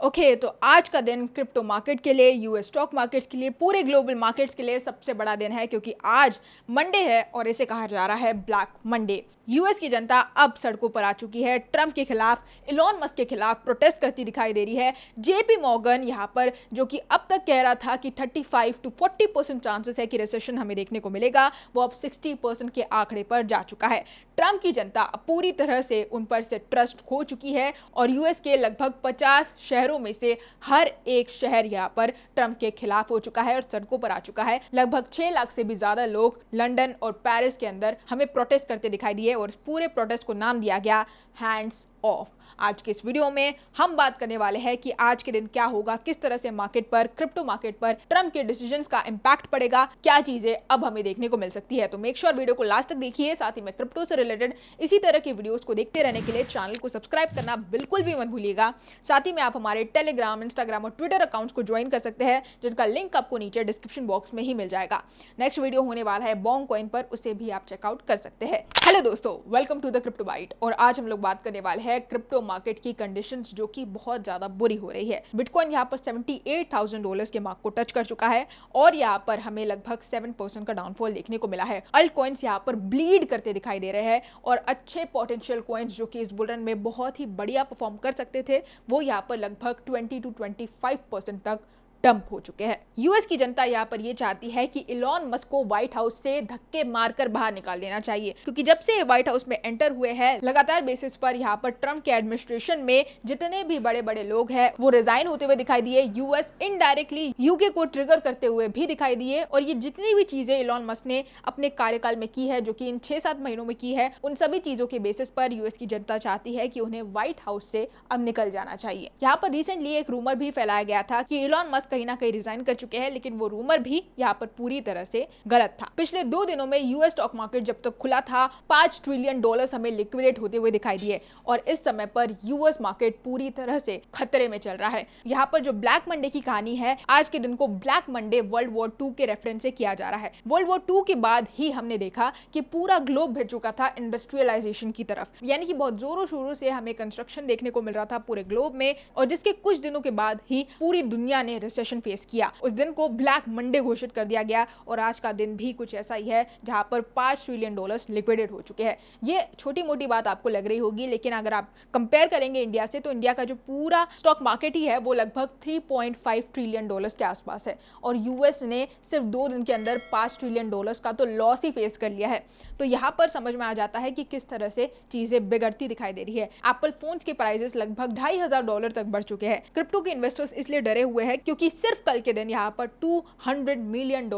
Okay तो आज का दिन क्रिप्टो मार्केट के लिए, यूएस स्टॉक मार्केट्स के लिए, पूरे ग्लोबल मार्केट्स के लिए सबसे बड़ा दिन है क्योंकि आज मंडे है और इसे कहा जा रहा है ब्लैक मंडे। यूएस की जनता अब सड़कों पर आ चुकी है। ट्रंप के खिलाफ, इलॉन मस्क के खिलाफ प्रोटेस्ट करती दिखाई दे रही है। जेपी मॉर्गन यहाँ पर जो कि अब तक कह रहा था कि 35 to 40% चांसेस है कि रिसेशन हमें देखने को मिलेगा, वो अब 60% के आंकड़े पर जा चुका है। ट्रंप की जनता पूरी तरह से उन पर से ट्रस्ट खो चुकी है और यूएस के लगभग 50 शहरों में से हर एक शहर यहाँ पर ट्रंप के खिलाफ हो चुका है और सड़कों पर आ चुका है। लगभग 6 लाख से भी ज्यादा लोग लंदन और पेरिस के अंदर हमें प्रोटेस्ट करते दिखाई दिए और पूरे प्रोटेस्ट को नाम दिया गया हैंड्स ऑफ। आज के इस वीडियो में हम बात करने वाले हैं कि आज के दिन क्या होगा, किस तरह से मार्केट पर, क्रिप्टो मार्केट पर ट्रंप के डिसीजंस का इंपैक्ट पड़ेगा, क्या चीजें अब हमें देखने को मिल सकती है। तो मेक श्योर वीडियो को लास्ट तक देखिए। साथ ही में क्रिप्टो से रिलेटेड इसी तरह के वीडियोस को देखते रहने के लिए चैनल को सब्सक्राइब करना बिल्कुल भी मत भूलिएगा। साथ ही में आप हमारे टेलीग्राम, इंस्टाग्राम और ट्विटर अकाउंट्स को ज्वाइन कर सकते हैं, जिनका लिंक आपको नीचे डिस्क्रिप्शन बॉक्स में ही मिल जाएगा। नेक्स्ट वीडियो होने वाला है बॉन्ग कॉइन पर, उसे भी आप चेकआउट कर सकते हैं। हेलो दोस्तों, welcome to the crypto bite. और आज हम लोग बात करने वाले हैं क्रिप्टो मार्केट की कंडीशंस जो कि बहुत ज्यादा बुरी हो रही है। बिटकॉइन यहाँ पर $78,000 के मार्क को टच कर चुका है और यहाँ पर हमें लगभग 7% का डाउनफॉल देखने को मिला है। अल्ट कॉइन्स यहाँ पर ब्लीड करते दिखाई दे रहे हैं और अच्छे पोटेंशियल कॉइन्स जो कि इस बुल रन में बहुत ही बढ़िया परफॉर्म कर सकते थे, वो यहाँ पर लगभग 20 to 25% तक डंप हो चुके हैं। यूएस की जनता यहाँ पर ये चाहती है कि इलॉन मस्क को व्हाइट हाउस से धक्के मारकर बाहर निकाल देना चाहिए, क्योंकि जब से व्हाइट हाउस में एंटर हुए हैं लगातार बेसिस पर यहाँ पर ट्रंप के एडमिनिस्ट्रेशन में जितने भी बड़े बड़े लोग हैं वो रिजाइन होते हुए दिखाई दिए। यूएस इनडायरेक्टली यूके को ट्रिगर करते हुए भी दिखाई दिए और ये जितनी भी चीजें इलॉन मस्क ने अपने कार्यकाल में की है, जो कि इन 6-7 महीनों में की है, उन सभी चीजों के बेसिस पर यूएस की जनता चाहती है कि उन्हें व्हाइट हाउस से अब निकल जाना चाहिए। यहाँ पर रिसेंटली एक रूमर भी फैलाया गया था कि इलॉन मस्क कहीं ना कहीं रिजाइन कर चुके हैं, लेकिन वो रूमर भी यहाँ पर पूरी तरह से गलत था। पिछले 2 दिनों में यूएस स्टॉक मार्केट जब तक खुला था $5 ट्रिलियन हमें लिक्विडेट होते हुए दिखाई दिए और इस समय पर यूएस मार्केट पूरी तरह से खतरे में चल रहा है। यहाँ पर जो ब्लैक मंडे की कहानी है, आज के दिन को ब्लैक मंडे वर्ल्ड वॉर 2 के रेफरेंस से किया जा रहा है। वर्ल्ड वॉर 2 के बाद ही हमने देखा कि पूरा ग्लोब भिड़ चुका था इंडस्ट्रियलाइजेशन की तरफ, यानी कि बहुत जोरों शोरों से हमें कंस्ट्रक्शन देखने को मिल रहा था पूरे ग्लोब में और जिसके कुछ दिनों के बाद ही पूरी दुनिया ने रिसेशन फेस किया। उस दिन को ब्लैक मंडे घोषित कर दिया गया और आज का दिन भी कुछ ऐसा ही है जहां पर $5 ट्रिलियन लिक्विडेट हो चुके हैं। ये छोटी मोटी बात आपको लग रही होगी, लेकिन अगर आप कंपेयर करेंगे इंडिया से, तो इंडिया का जो पूरा स्टॉक मार्केट ही है वो लगभग $3.5 ट्रिलियन के आसपास है और यूएस ने सिर्फ 2 दिन के अंदर $5 ट्रिलियन का तो लॉस ही फेस कर लिया है। तो यहाँ पर समझ में आ जाता है कि किस तरह से चीजें बिगड़ती दिखाई दे रही है। एप्पल फोन्स के प्राइसेस लगभग $2,500 तक बढ़ चुके हैं। क्रिप्टो के इन्वेस्टर्स इसलिए डरे हुए हैं क्योंकि सिर्फ कल के दिन यहाँ पर $200 मिलियन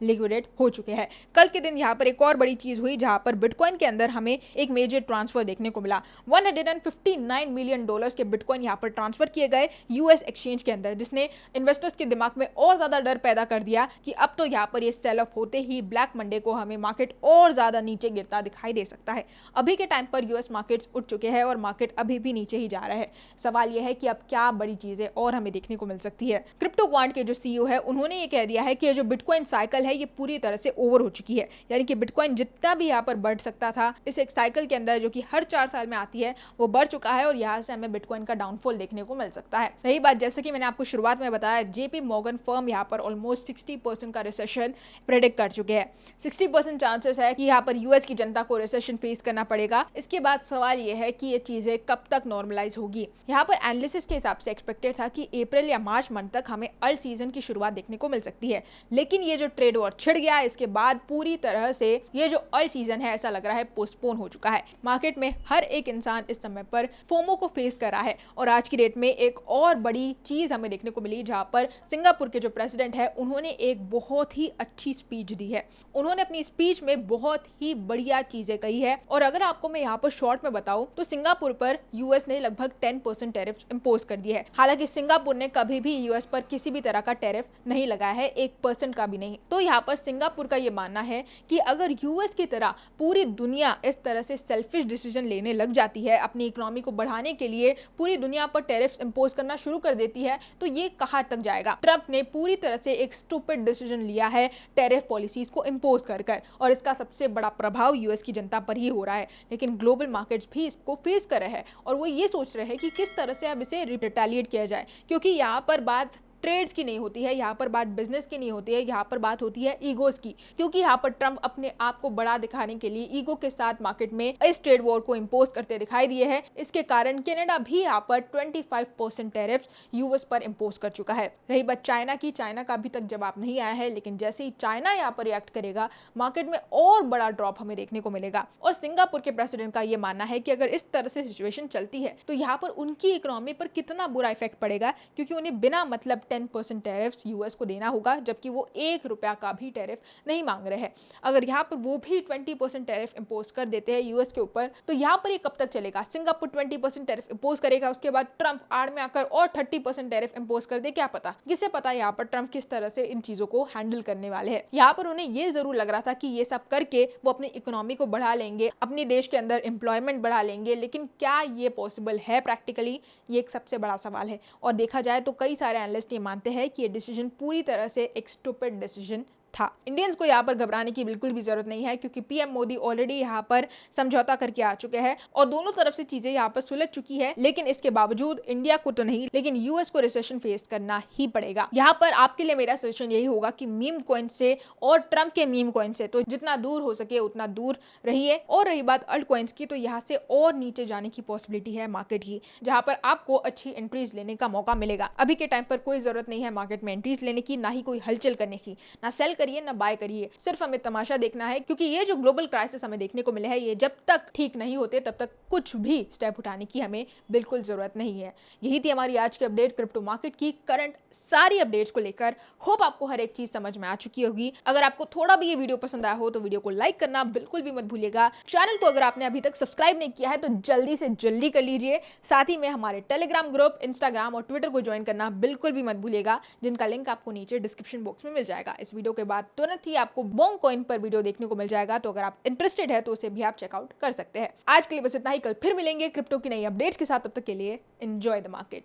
लिक्विडेट हो चुके हैं। कल के दिन यहाँ पर एक और बड़ी चीज हुई जहां पर बिटकॉइन के अंदर हमें एक मेजर ट्रांसफर देखने को मिला। $159 मिलियन के बिटकॉइन यहाँ पर ट्रांसफर किए गए यूएस एक्सचेंज के अंदर, जिसने इन्वेस्टर्स के दिमाग में और ज्यादा डर पैदा कर दिया कि अब तो यहाँ पर ये सेल ऑफ होते ही ब्लैक मंडे को हमें मार्केट और ज्यादा नीचे गिरता दिखाई दे सकता है। अभी के टाइम पर यूएस मार्केट्स उठ चुके हैं और मार्केट अभी भी नीचे ही जा रहा है। सवाल यह है कि अब क्या बड़ी चीजें और हमें देखने को मिल सकती है। क्रिप्टो क्वांट के जो सीईओ है उन्होंने ये कह दिया है कि ये जो बिटकॉइन साइकिल है ये पूरी तरह से ओवर हो चुकी है, यानी कि बिटकॉइन जितना भी यहाँ पर बढ़ सकता था इस एक साइकिल के अंदर जो कि हर 4 साल में आती है वो बढ़ चुका है और यहाँ से हमें बिटकॉइन का डाउनफॉल देखने को मिल सकता है। रही बात, जैसे कि मैंने आपको शुरुआत में बताया, जेपी मॉर्गन फर्म यहाँ पर ऑलमोस्ट 60% का रिसेशन प्रेडिक्ट कर चुके हैं। 60% चांसेस है कि यहाँ पर यूएस की जनता को रिसेशन फेस करना पड़ेगा। इसके बाद सवाल ये है कि ये चीजें कब तक नॉर्मलाइज होगी। यहाँ पर एनालिसिस के हिसाब से एक्सपेक्टेड था कि अप्रैल या मार्च मंथ तक हमें अल्ट सीजन की शुरुआत देखने को मिल सकती है, लेकिन ये जो ट्रेड वॉर छिड़ गया इसके बाद पूरी तरह से ये जो अल्ट सीजन है ऐसा लग रहा है पोस्टपोन हो चुका है। मार्केट में हर एक इंसान इस समय पर फोमो को फेस कर रहा है और आज की डेट में एक और बड़ी चीज हमें देखने को मिली जहां पर सिंगापुर के जो प्रेसिडेंट है उन्होंने एक बहुत ही अच्छी स्पीच दी है। उन्होंने अपनी स्पीच में बहुत ही बढ़िया चीजें कही है और अगर आपको मैं यहाँ पर शॉर्ट में बताऊं तो सिंगापुर पर यूएस ने लगभग 10% टैरिफ इंपोज कर दिए है। हालांकि सिंगापुर ने कभी भी यूएस पर किसी भी तरह का टैरिफ नहीं लगाया है, 1% का भी नहीं। तो यहाँ पर सिंगापुर का ये मानना है कि अगर यूएस की तरह पूरी दुनिया इस तरह से सेल्फिश डिसीजन लेने लग जाती है, अपनी इकोनॉमी को बढ़ाने के लिए पूरी दुनिया पर टैरिफ इंपोज करना शुरू कर देती है, तो ये कहां तक जाएगा। ट्रंप ने पूरी तरह से एक स्टूपिड डिसीजन लिया है टैरिफ पॉलिसीज को इंपोज कर और इसका सबसे बड़ा प्रभाव यूएस की जनता पर ही हो रहा है। लेकिन ग्लोबल मार्केट्स भी इसको फेस कर रहे हैं और वो ये सोच रहे हैं कि किस तरह से अब इसे रिटेलिएट किया जाए, क्योंकि यहाँ पर बात ट्रेड्स की नहीं होती है, यहाँ पर बात बिजनेस की नहीं होती है, यहाँ पर बात होती है ईगोज की। क्योंकि यहाँ पर ट्रंप अपने आप को बड़ा दिखाने के लिए ईगो के साथ मार्केट में इस ट्रेड वॉर को इंपोज करते दिखाई दिए हैं। इसके कारण कनाडा भी यहाँ पर 25% टैरिफ यूएस पर इंपोज कर चुका है। रही बात चाइना की, चाइना का अभी तक जवाब नहीं आया है, लेकिन जैसे ही चाइना यहाँ पर रिएक्ट करेगा मार्केट में और बड़ा ड्रॉप हमें देखने को मिलेगा। और सिंगापुर के प्रेसिडेंट का ये मानना है कि अगर इस तरह से सिचुएशन चलती है तो यहाँ पर उनकी इकोनॉमी पर कितना बुरा इफेक्ट पड़ेगा, क्योंकि उन्हें बिना मतलब 10% टैरिफ्स यूएस को देना होगा, जबकि वो ₹1 का भी टैरिफ नहीं मांग रहे हैं। अगर यहाँ पर वो भी 20% टैरिफ इंपोज कर देते हैं यूएस के ऊपर, तो यहाँ पर ये कब तक चलेगा। सिंगापुर 20% टैरिफ इंपोज करेगा, उसके बाद ट्रंप आड़ में आकर और 30% टैरिफ इंपोज कर दे, क्या पता। किसे पता यहाँ पर ट्रंप किस तरह से इन चीजों को हैंडल करने वाले हैं। यहाँ पर उन्हें ये जरूर लग रहा था कि ये सब करके वो अपनी इकोनॉमी को बढ़ा लेंगे, अपने देश के अंदर एम्प्लॉयमेंट बढ़ा लेंगे, लेकिन क्या ये पॉसिबल है प्रैक्टिकली, ये एक सबसे बड़ा सवाल है। और देखा जाए तो कई सारे एनालिस्ट ये मानते हैं कि ये डिसीजन पूरी तरह से एक स्टूपिड डिसीजन था। इंडियंस को यहाँ पर घबराने की बिल्कुल भी जरूरत नहीं है, क्योंकि पीएम मोदी ऑलरेडी यहाँ पर समझौता करके आ चुके हैं और दोनों तरफ से चीजें यहाँ पर सुलझ चुकी है। लेकिन इसके बावजूद इंडिया को तो नहीं, लेकिन यूएस को रिसेशन फेस करना ही पड़ेगा। यहाँ पर आपके लिए मेरा सजेशन यही होगा कि मीम कॉइन से और ट्रंप के मीम कॉइन से तो जितना दूर हो सके उतना दूर रहिए। और रही बात अल्ट कॉइन्स की, तो यहाँ से और नीचे जाने की पॉसिबिलिटी है मार्केट की, जहाँ पर आपको अच्छी एंट्रीज लेने का मौका मिलेगा। अभी के टाइम पर कोई जरूरत नहीं है मार्केट में एंट्रीज लेने की, ना ही कोई हलचल करने की, ना सेल करिए ना बाय करिए, सिर्फ हमें तमाशा देखना है। क्योंकि ये जो ग्लोबल क्राइसिस हमें देखने को मिले हैं, ये जब तक ठीक नहीं होते तब तक कुछ भी स्टेप उठाने की हमें बिल्कुल जरूरत नहीं है। यही थी हमारी आज की अपडेट क्रिप्टो मार्केट की करंट सारी अपडेट्स को लेकर। होप आपको हर एक चीज समझ में आ चुकी होगी। अगर आपको थोड़ा भी ये वीडियो पसंद आया हो तो वीडियो को लाइक करना बिल्कुल भी मत भूलिएगा। चैनल को अगर आपने अभी तक सब्सक्राइब नहीं किया है तो जल्दी से जल्दी कर लीजिए। साथ ही में हमारे टेलीग्राम ग्रुप, इंस्टाग्राम और ट्विटर को ज्वाइन करना बिल्कुल भी मत भूलिएगा, जिनका लिंक आपको नीचे डिस्क्रिप्शन बॉक्स में मिल जाएगा। इस वीडियो के बाद तुरंत ही आपको बोंग कॉइन पर वीडियो देखने को मिल जाएगा, तो अगर आप इंटरेस्टेड है तो उसे भी आप चेकआउट कर सकते हैं। आज के लिए बस इतना ही, कल फिर मिलेंगे क्रिप्टो की नई अपडेट्स के साथ। तब तक के लिए एंजॉय द मार्केट।